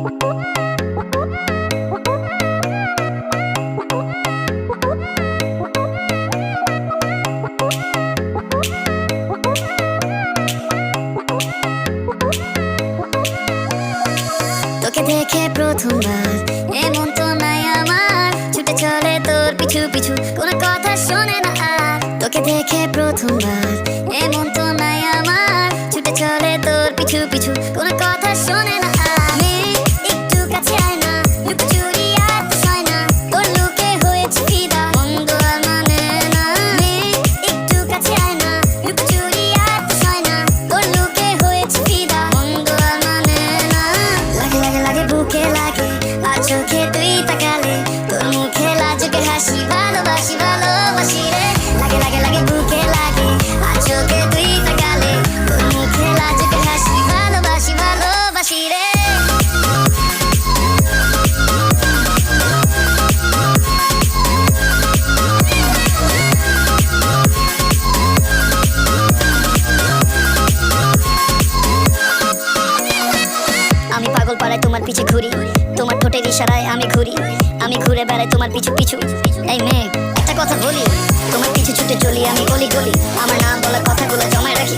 তোকে দেখে প্রথমবার এমন তো নাই আমার, ছুটে চলে তোর পিছু পিছু, কোনো কথা শোনে না আর। তোকে দেখে প্রথমবার এমন তো নাই আমার, ছুটে চলে তোর পিছু পিছু, কোনো কথা শোনে না আর। মেয়ে একটু কাছে আয় না, লুকোচুরি আর তো সয় না, তোর লুকে হয়েছে ফিদা, মন্দ আর মানে না। মেয়ে একটু কাছে আয় না, লুকোচুরি আর তো সয় না, তোর লুকে হয়েছে ফিদা, মন্দ আর মানে না। লাগে লাগে লাগে বুকে লাগে, আর চোখে তুই তাকালে, তোর মুখে লাজুকে হাসি, ভালোবাসি ভালোবাসি রে। লাগে লাগে লাগে বুকে লাগে, আর চোখে তুই তাকালে, তোর মুখে লাজুকে হাসি, ভালোবাসি ভালোবাসি রে। আমি পাগল পাড়ায় তোমার পিছে ঘুরি, তোমার ঠোঁটের ইশারায় আমি ঘুরি, আমি ঘুরে বেড়াই তোমার পিছু পিছু। এই মেয়ে একটা কথা বলি, তোমার পিছু ছুটে চলি আমি গলি গলি, আমার নাম বলার কথাগুলো জমায় রাখি।